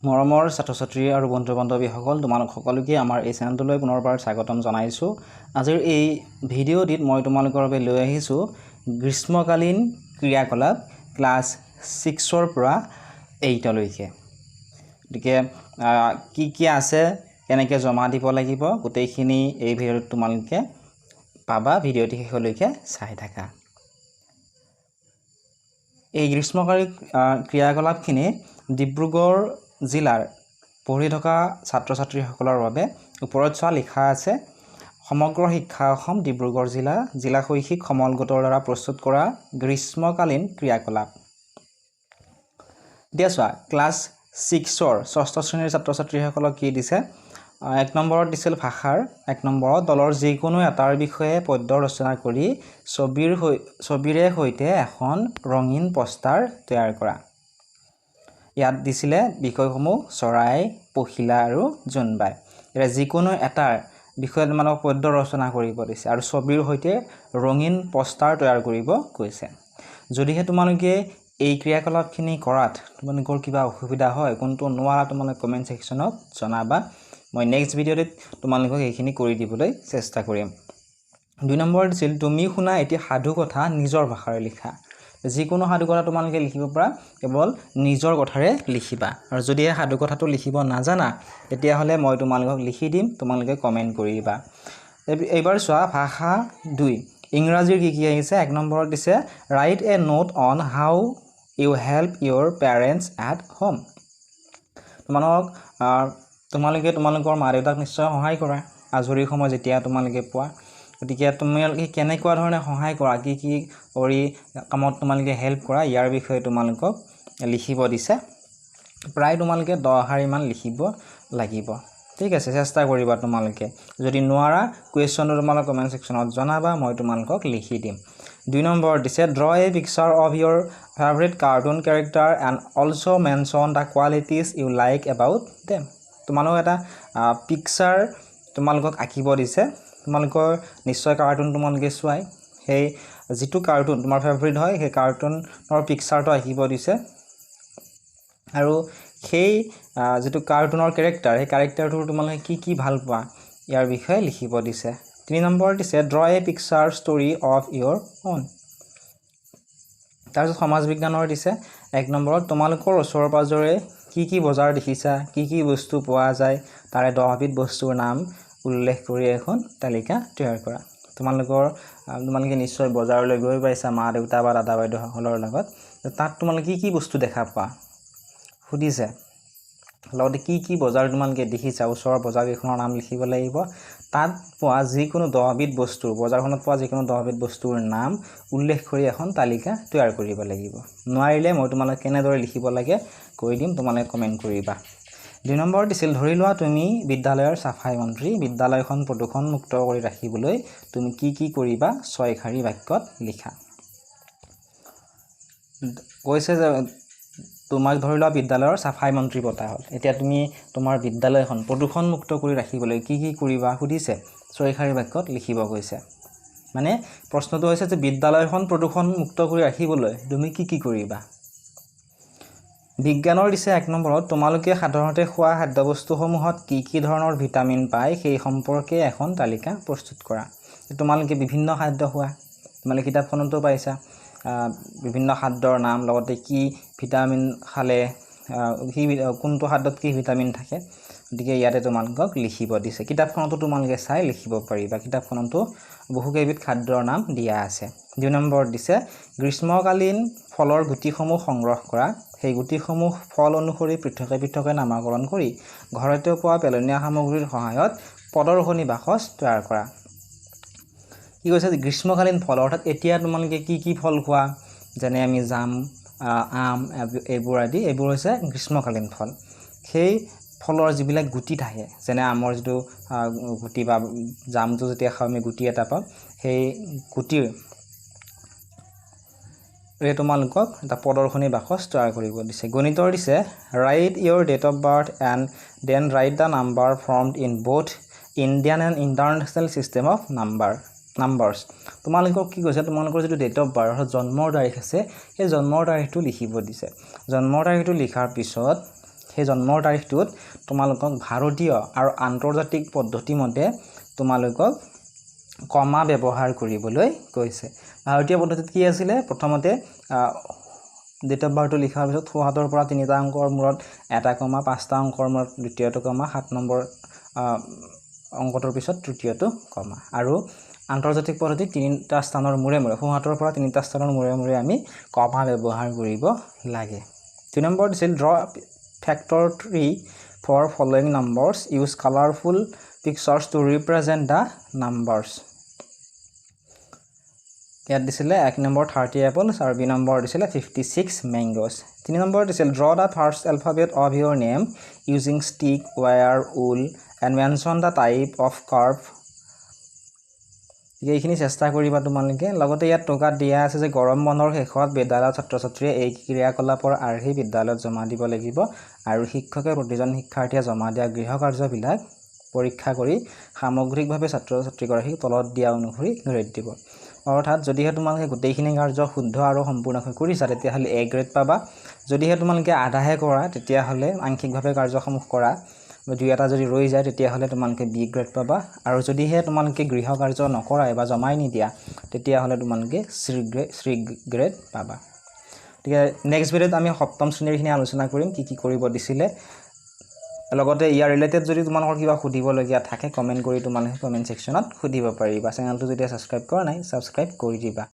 মৰমৰ ছাত্ৰ-ছাত্ৰী আৰু বন্ধু-বান্ধৱীসকল তোমালোক সকলোকে আমাৰ এই চেনেলটোলৈ পুনৰবাৰ স্বাগতম জনাইছোঁ। আজিৰ এই ভিডিঅ'টিত মই তোমালোকৰ বাবে লৈ আহিছোঁ গ্ৰীষ্মকালীন ক্ৰিয়াকলাপ ক্লাছ 6ৰ পৰা 8লৈকে। গতিকে কি আছে, কেনেকৈ জমা দিব লাগিব, গোটেইখিনি এই ভিডিঅ'ত তোমালোকে পাবা। ভিডিঅ'টি শেষলৈকে চাই থাকা। এই গ্ৰীষ্মকালীন ক্ৰিয়াকলাপখিনি ডিব্ৰুগড় জিলাৰ পঢ়ি থকা ছাত্ৰ-ছাত্ৰীসকলৰ বাবে ওপৰত চোৱা লিখা আছে। সমগ্ৰ শিক্ষা অসম ডিব্ৰুগড় জিলা শৈক্ষিক সমল গোটৰ দ্বাৰা প্ৰস্তুত কৰা গ্ৰীষ্মকালীন ক্ৰিয়াকলাপ। এতিয়া চোৱা, ক্লাছ 6ৰ 6ষ্ঠ শ্ৰেণীৰ ছাত্ৰ-ছাত্ৰীসকলক কি দিছে। 1 নম্বৰত দিছিল ভাষাৰ। 1 নম্বৰত দলৰ যিকোনো এটাৰ বিষয়ে পদ্য ৰচনা কৰি ছবিৰে সৈতে এখন ৰঙীন পোষ্টাৰ তৈয়াৰ কৰা। ইয়াত দিছিলে বিষয়সমূহ চৰাই, পখিলা আৰু জোনবাই। এতিয়া যিকোনো এটাৰ বিষয়ে তোমালোকক পদ্য ৰচনা কৰিব দিছে আৰু ছবিৰ সৈতে ৰঙীন পোষ্টাৰ তৈয়াৰ কৰিব কৈছে। যদিহে তোমালোকে এই ক্ৰিয়াকলাপখিনি কৰাত তোমালোকৰ কিবা অসুবিধা হয়, কোনটো নোৱাৰা, তোমালোকে কমেণ্ট ছেকশ্যনত জনাবা। মই নেক্সট ভিডিঅ'ত তোমালোকক এইখিনি কৰি দিবলৈ চেষ্টা কৰিম। 2 নম্বৰত দিছিল তুমি শুনা এটি সাধু কথা নিজৰ ভাষাৰে লিখা। যিকোনো সাধু কথা তোমালোকে লিখিব পৰা, কেৱল নিজৰ কথাৰে লিখিবা। আৰু যদিহে সাধু কথাটো লিখিব নাজানা, তেতিয়াহ'লে মই তোমালোকক লিখি দিম, তোমালোকে কমেণ্ট কৰিবা। এইবাৰ চোৱা, ভাষা 2 ইংৰাজীৰ কি আহিছে। 1 নম্বৰত দিছে write a note on how you help your parents at home. তোমালোকে তোমালোকৰ মা দেউতাক নিশ্চয় সহায় কৰা আজৰি সময় যেতিয়া তোমালোকে পোৱা। গতিকে তোমালোকে কেনেকুৱা ধৰণে সহায় কৰা, কি কৰি কামত তোমালোকে হেল্প কৰা, ইয়াৰ বিষয়ে তোমালোকক লিখিব দিছে। প্ৰায় তোমালোকে 10 শাৰীমান লিখিব লাগিব। ঠিক আছে, চেষ্টা কৰিবা তোমালোকে। যদি নোৱাৰা, কুৱেশ্যনটো তোমালোকে কমেণ্ট ছেকশ্যনত জনাবা, মই তোমালোকক লিখি দিম। 2 নম্বৰত দিছে draw a picture of your favourite cartoon character and also' mention the qualities you like about them. তোমালোকক এটা পিকচাৰ তোমালোকক আঁকিব দিছে। তোমালোকৰ নিশ্চয় কাৰ্টুন তোমালোকে চোৱাই। সেই যিটো কাৰ্টুন তোমাৰ ফেভাৰিট হয়, সেই কাৰ্টুনৰ পিকচাৰটো আঁকিব দিছে। আৰু সেই যিটো কাৰ্টুনৰ কেৰেক্টাৰ, সেই কেৰেক্টাৰটোৰ তোমালোকে কি ভাল পোৱা, ইয়াৰ বিষয়ে লিখিব দিছে। 3 নম্বৰত দিছে draw a picture story of Euro on. তাৰপিছত সমাজ বিজ্ঞানৰ দিছে 1 নম্বৰত তোমালোকৰ ওচৰে পাঁজৰে কি বজাৰ দেখিছা, কি বস্তু পোৱা যায়, তাৰে 10বিধ বস্তুৰ নাম উল্লেখ কৰি এখন তালিকা তৈয়াৰ কৰা। তোমালোকে নিশ্চয় বজাৰলৈ গৈ পাইছা মা দেউতা বা দাদা বাইদেউসকলৰ লগত। তাত তোমালোকে কি বস্তু দেখা পোৱা সুধিছে। লগতে কি বজাৰ তোমালোকে দেখিছা, ওচৰৰ বজাৰকেইখনৰ নাম লিখিব লাগিব। তাত পোৱা যিকোনো 10বিধ বস্তুৰ, বজাৰখনত পোৱা যিকোনো 10বিধ বস্তুৰ নাম উল্লেখ কৰি এখন তালিকা তৈয়াৰ কৰিব লাগিব। নোৱাৰিলে মই তোমালোকে কেনেদৰে লিখিব লাগে কৈ দিম, তোমালোকে কমেণ্ট কৰিবা। 2 নম্বৰত দিছিল ধৰি লোৱা তুমি বিদ্যালয়ৰ চাফাই মন্ত্ৰী। বিদ্যালয়খন প্ৰদূষণমুক্ত কৰি ৰাখিবলৈ তুমি কি কৰিবা, 6 শাৰী বাক্যত লিখা। কৈছে যে তোমাক ধৰি লোৱা বিদ্যালয়ৰ চাফাই মন্ত্ৰী পতা হ'ল। এতিয়া তুমি তোমাৰ বিদ্যালয়খন প্ৰদূষণমুক্ত কৰি ৰাখিবলৈ কি কৰিবা সুধিছে, 6 শাৰী বাক্যত লিখিব কৈছে। মানে প্ৰশ্নটো হৈছে যে বিদ্যালয়খন প্ৰদূষণমুক্ত কৰি ৰাখিবলৈ তুমি কি কৰিবা। বিজ্ঞানৰ দিছে 1 নম্বৰত তোমালোকে সাধাৰণতে খোৱা খাদ্যবস্তুসমূহত কি ধৰণৰ ভিটামিন পায়, সেই সম্পৰ্কে এখন তালিকা প্ৰস্তুত কৰা। তোমালোকে বিভিন্ন খাদ্য খোৱা, তোমালোকে কিতাপখনতো পাইছা বিভিন্ন খাদ্যৰ নাম, লগতে কি ভিটামিন খালে কোনটো খাদ্যত কি ভিটামিন থাকে। গতিকে ইয়াতে তোমালোকক লিখিব দিছে। কিতাপখনতো তোমালোকে চাই লিখিব পাৰিবা, কিতাপখনতো বহুকেইবিধ খাদ্যৰ নাম দিয়া আছে। 2 নম্বৰত দিছে গ্ৰীষ্মকালীন ফলৰ গুটিসমূহ সংগ্ৰহ কৰা। সেই গুটিসমূহ ফল অনুসৰি পৃথকে নামাকৰণ কৰি ঘৰতে পোৱা পেলনীয়া সামগ্ৰীৰ সহায়ত প্ৰদৰ্শনী বাকচ তৈয়াৰ কৰা। কি কৈছে যে গ্ৰীষ্মকালীন ফল, অৰ্থাৎ এতিয়া তোমালোকে কি ফল খোৱা, যেনে আমি জাম, আম, এইবোৰ হৈছে গ্ৰীষ্মকালীন ফল। সেই ফলৰ যিবিলাক গুটি থাকে, যেনে আমৰ যিটো গুটি বা জামটো যেতিয়া খাওঁ আমি গুটি এটা পাওঁ, সেই গুটিৰ তোমালোকক এটা প্ৰদৰ্শনী বাকচ তৈয়াৰ কৰিব দিছে। গণিতৰ দিছে write your date of birth and then write the number formed in both Indian and international system of numbers. তোমালোকক কি কৈছে, তোমালোকৰ যিটো ডেট অফ বাৰ্থ জন্মৰ তাৰিখ আছে, সেই জন্মৰ তাৰিখটো লিখিব দিছে। জন্মৰ তাৰিখটো লিখাৰ পিছত সেই জন্মৰ তাৰিখটোত তোমালোকক ভাৰতীয় আৰু আন্তৰ্জাতিক পদ্ধতি মতে তোমালোকক কমা ব্যৱহাৰ কৰিবলৈ কৈছে ভাৰতীয় পদ্ধতিত কি আছিলে প্ৰথমতে ডেট অফ বাৰ্থটো লিখাৰ পিছত সোঁহাতৰ পৰা 3টা অংকৰ মূৰত এটা কমা 5টা অংকৰ মূৰত দ্বিতীয়টো কমা 7 নম্বৰ অংকটোৰ পিছত তৃতীয়টো কমা আৰু আন্তৰ্জাতিক পদ্ধতি 3টা স্থানৰ মূৰে মূৰে সোঁহাতৰ পৰা 3টা স্থানৰ মূৰে মূৰে আমি কমা ব্যৱহাৰ কৰিব লাগে 2 নম্বৰ দিছিল draw factor 3 for following numbers use colorful pictures to represent the numbers ইয়াত দিছিলে 1 নম্বৰ 30 apples আৰু 2 নম্বৰ দিছিলে 56 mangoes 3 নম্বৰ দিছিল draw the first alphabet of your name using stick wire wool and mention the type of curve এইখিনি চেষ্টা কৰিবা তোমালোকে লগতে ইয়াত টকা দিয়া আছে যে গৰম বন্ধৰ শেষত বিদ্যালয়ৰ ছাত্ৰ-ছাত্ৰীয়ে এই ক্ৰিয়াকলাপৰ আৰ্হি বিদ্যালয়ত জমা দিব লাগিব আৰু শিক্ষকে প্ৰতিজন শিক্ষাৰ্থীয়ে জমা দিয়া গৃহ কাৰ্যবিলাক পৰীক্ষা কৰি সামগ্ৰিকভাৱে ছাত্ৰ-ছাত্ৰীগৰাকীক তলত দিয়া অনুসৰি গ্ৰেড দিব অৰ্থাৎ যদিহে তোমালোকে গোটেইখিনি কাৰ্য শুদ্ধ আৰু সম্পূৰ্ণকৈ কৰিছা তেতিয়াহ'লে A গ্ৰেড পাবা যদিহে তোমালোকে আধাহে কৰা তেতিয়াহ'লে আংশিকভাৱে কাৰ্যসমূহ কৰা দুই এটা যদি ৰৈ যায় তেতিয়াহ'লে তোমালোকে B গ্ৰেড পাবা আৰু যদিহে তোমালোকে গৃহ কাৰ্য নকৰা বা জমাই নিদিয়া তেতিয়াহ'লে তোমালোকে C গ্ৰেড পাবা ঠিক আছে নেক্সট ভিডিঅ'ত আমি সপ্তম শ্ৰেণীৰখিনি আলোচনা কৰিম কি কৰিব দিছিলে লগতে ইয়াৰ ৰিলেটেড যদি তোমালোকৰ কিবা সুধিবলগীয়া থাকে কমেন্ট কৰি তোমালোকে কমেন্ট সেকশনত সুধিব পাৰিবা চেনেলটো যদি সাবস্ক্ৰাইব কৰা নাই সাবস্ক্ৰাইব কৰি দিবা